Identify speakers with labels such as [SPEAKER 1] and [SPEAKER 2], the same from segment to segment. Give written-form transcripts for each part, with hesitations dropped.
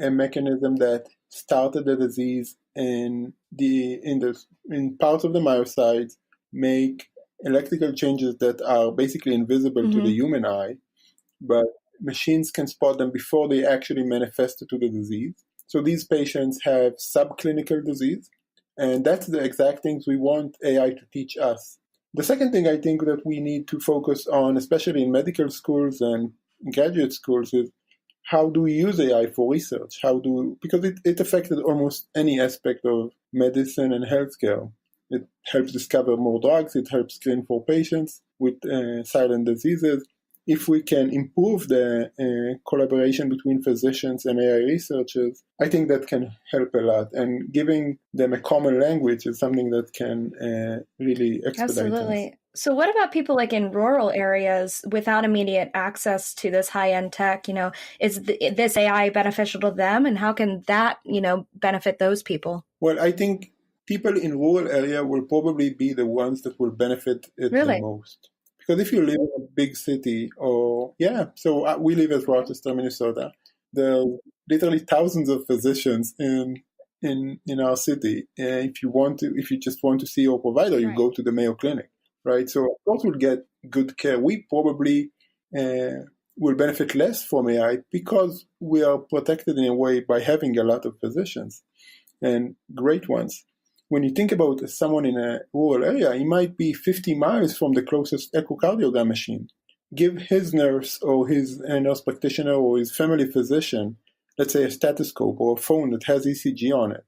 [SPEAKER 1] a mechanism that started the disease in parts of the myocytes, make electrical changes that are basically invisible to the human eye, but machines can spot them before they actually manifest to the disease. So these patients have subclinical disease, and that's the exact things we want AI to teach us. The second thing I think that we need to focus on, especially in medical schools and graduate schools, is how do we use AI for research? Because it affected almost any aspect of medicine and healthcare. It helps discover more drugs. It helps screen for patients with silent diseases. If we can improve the collaboration between physicians and AI researchers, I think that can help a lot. And giving them a common language is something that can really expedite
[SPEAKER 2] Absolutely.
[SPEAKER 1] things.
[SPEAKER 2] So what about people like in rural areas without immediate access to this high-end tech? Is this AI beneficial to them, and how can that, benefit those people?
[SPEAKER 1] Well, I think people in rural area will probably be the ones that will benefit it
[SPEAKER 2] Really?
[SPEAKER 1] the most. Because if you live in a big city, we live in Rochester, Minnesota. There are literally thousands of physicians in our city. If you just want to see your provider, you go to the Mayo Clinic, right? So of course we'll get good care. We probably will benefit less from AI because we are protected in a way by having a lot of physicians and great ones. When you think about someone in a rural area, he might be 50 miles from the closest echocardiogram machine. Give his nurse or his nurse practitioner or his family physician, let's say a stethoscope or a phone that has ECG on it.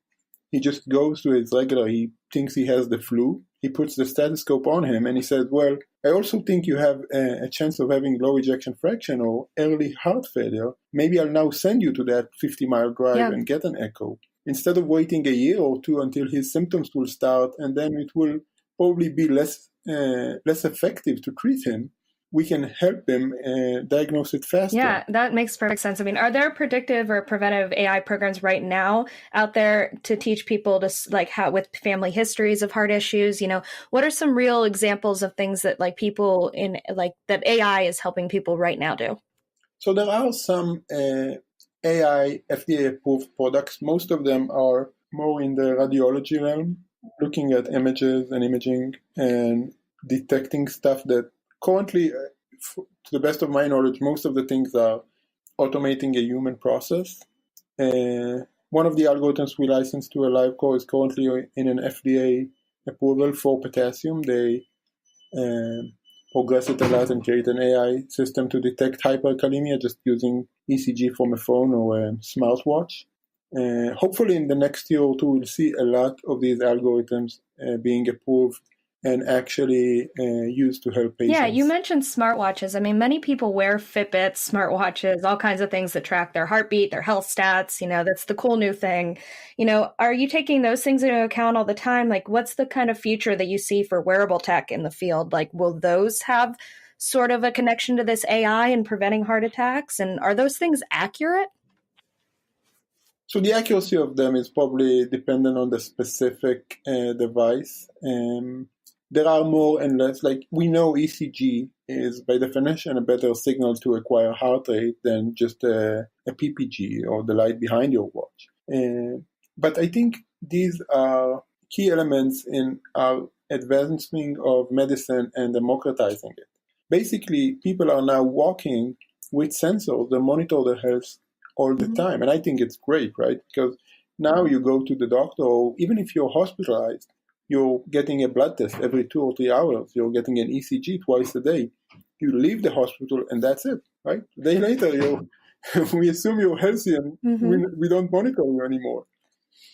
[SPEAKER 1] He just goes to his regular, he thinks he has the flu, he puts the stethoscope on him and he says, well, I also think you have a chance of having low ejection fraction or early heart failure. Maybe I'll now send you to that 50-mile drive and get an echo. Instead of waiting a year or two until his symptoms will start, and then it will probably be less effective to treat him, we can help him diagnose it faster.
[SPEAKER 2] Yeah, that makes perfect sense. I mean, are there predictive or preventive AI programs right now out there to teach people to how with family histories of heart issues? What are some real examples of things that people in that AI is helping people right now do?
[SPEAKER 1] So there are some AI FDA-approved products. Most of them are more in the radiology realm, looking at images and imaging and detecting stuff that currently, to the best of my knowledge, most of the things are automating a human process. One of the algorithms we licensed to AliveCore is currently in an FDA approval for potassium. They progress it a lot and create an AI system to detect hyperkalemia just using ECG from a phone or a smartwatch. Hopefully in the next year or two, we'll see a lot of these algorithms being approved and actually used to help patients.
[SPEAKER 2] Yeah, you mentioned smartwatches. I mean, many people wear Fitbits, smartwatches, all kinds of things that track their heartbeat, their health stats. That's the cool new thing. Are you taking those things into account all the time? What's the kind of future that you see for wearable tech in the field? Will those have sort of a connection to this AI and preventing heart attacks? And are those things accurate?
[SPEAKER 1] So the accuracy of them is probably dependent on the specific device. There are more and less, we know ECG is by definition a better signal to acquire heart rate than just a PPG or the light behind your watch. But I think these are key elements in our advancement of medicine and democratizing it. Basically, people are now walking with sensors that monitor their health all the time. And I think it's great, right? Because now you go to the doctor, or even if you're hospitalized, you're getting a blood test every 2 or 3 hours. You're getting an ECG twice a day. You leave the hospital and that's it, right? A day later, we assume you're healthy and we don't monitor you anymore.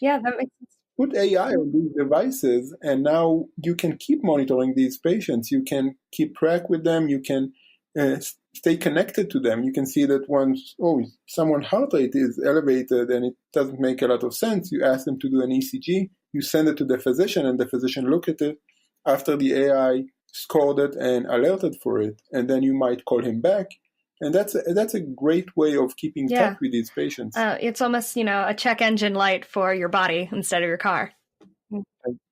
[SPEAKER 2] Yeah, that makes sense.
[SPEAKER 1] Put AI on these devices and now you can keep monitoring these patients. You can keep track with them. You can stay connected to them. You can see that once, someone's heart rate is elevated and it doesn't make a lot of sense. You ask them to do an ECG. You send it to the physician and the physician look at it after the AI scored it and alerted for it. And then you might call him back. And that's a great way of keeping track with these patients.
[SPEAKER 2] It's almost, a check engine light for your body instead of your car.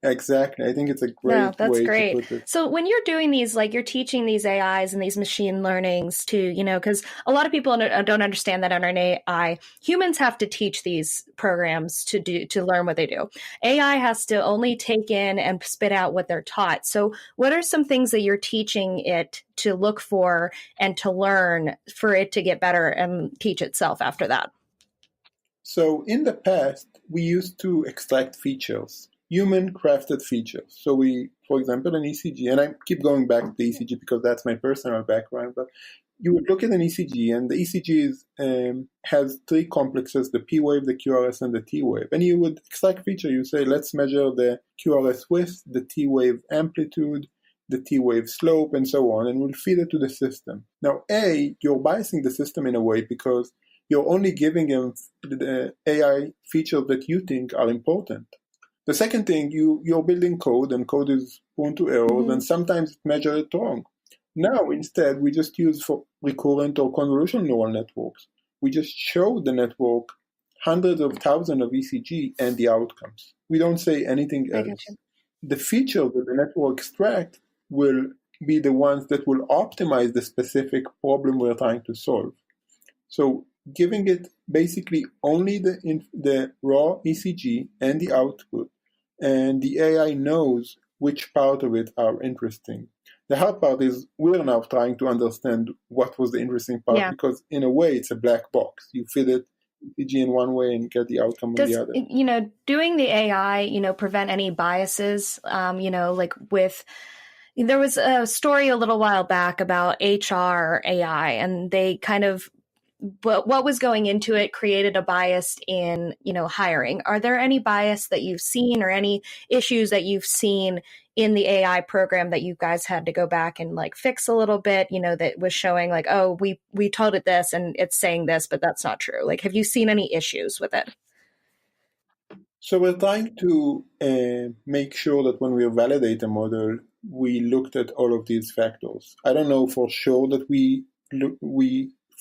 [SPEAKER 1] Exactly. I think it's a
[SPEAKER 2] No,
[SPEAKER 1] great
[SPEAKER 2] that's
[SPEAKER 1] way to
[SPEAKER 2] great.
[SPEAKER 1] put it.
[SPEAKER 2] So when you're doing these, like you're teaching these AIs and these machine learnings to, because a lot of people don't understand that on an AI, humans have to teach these programs to learn what they do. AI has to only take in and spit out what they're taught. So what are some things that you're teaching it to look for and to learn for it to get better and teach itself after that?
[SPEAKER 1] So in the past, we used to extract features, human crafted features. So we, for example, an ECG, and I keep going back to the ECG because that's my personal background, but you would look at an ECG, and the ECG has three complexes, the P wave, the QRS, and the T wave. And you would extract feature, you say, let's measure the QRS width, the T wave amplitude, the T wave slope, and so on, and we'll feed it to the system. Now, you're biasing the system in a way because you're only giving him the AI features that you think are important. The second thing, you're building code, and code is prone to errors, and sometimes it measures it wrong. Now, instead, we just use for recurrent or convolutional neural networks. We just show the network hundreds of thousands of ECG and the outcomes. We don't say anything else. The features that the network extracts will be the ones that will optimize the specific problem we're trying to solve. So giving it basically only the raw ECG and the output, and the AI knows which part of it are interesting. The hard part is we're now trying to understand what was the interesting part, because in a way it's a black box. You feed it ECG in one way and get the outcome in the other.
[SPEAKER 2] Doing the AI, prevent any biases, like with... There was a story a little while back about HR AI, and they kind of... But what was going into it created a bias in, hiring. Are there any bias that you've seen or any issues that you've seen in the AI program that you guys had to go back and like fix a little bit, that was showing like, oh, we told it this and it's saying this, but that's not true. Like, have you seen any issues with it?
[SPEAKER 1] So we're trying to make sure that when we validate a model, we looked at all of these factors. I don't know for sure that we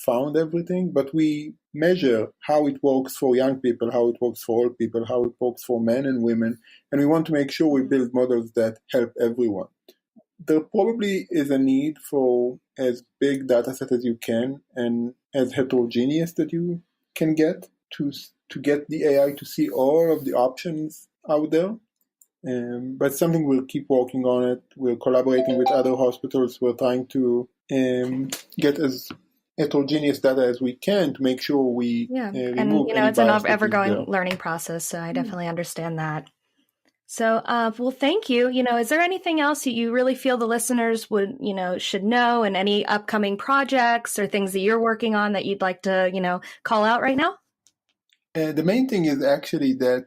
[SPEAKER 1] found everything, but we measure how it works for young people, how it works for old people, how it works for men and women, and we want to make sure we build models that help everyone. There probably is a need for as big data set as you can and as heterogeneous that you can get to get the AI to see all of the options out there. But something we'll keep working on it. We're collaborating with other hospitals. We're trying to get as heterogeneous data as we can to make sure we remove any
[SPEAKER 2] it's an
[SPEAKER 1] bias
[SPEAKER 2] ever-going learning process, so I definitely understand that. So, well, thank you. Is there anything else that you really feel the listeners would, should know, and any upcoming projects or things that you're working on that you'd like to, call out right now?
[SPEAKER 1] The main thing is actually that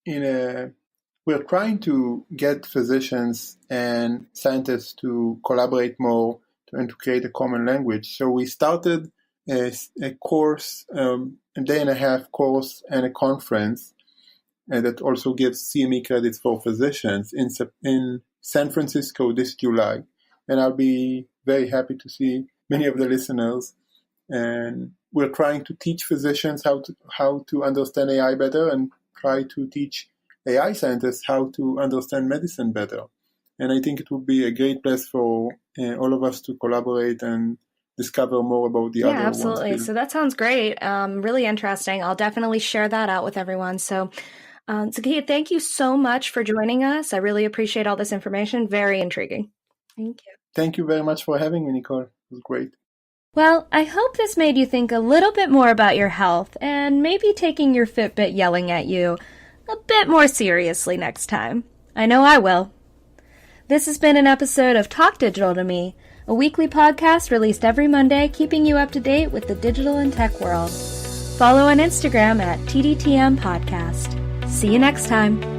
[SPEAKER 1] we're trying to get physicians and scientists to collaborate more and to create a common language. So we started a course, a day and a half course and a conference that also gives CME credits for physicians in San Francisco this July. And I'll be very happy to see many of the listeners. And we're trying to teach physicians how to understand AI better and try to teach AI scientists how to understand medicine better. And I think it would be a great place for all of us to collaborate and discover more about the other ones.
[SPEAKER 2] Yeah, absolutely. So that sounds great. Really interesting. I'll definitely share that out with everyone. So, Zachi, thank you so much for joining us. I really appreciate all this information. Very intriguing. Thank you.
[SPEAKER 1] Thank you very much for having me, Nicole. It was great.
[SPEAKER 2] Well, I hope this made you think a little bit more about your health and maybe taking your Fitbit yelling at you a bit more seriously next time. I know I will. This has been an episode of Talk Digital to Me, a weekly podcast released every Monday, keeping you up to date with the digital and tech world. Follow on Instagram at TDTM Podcast. See you next time.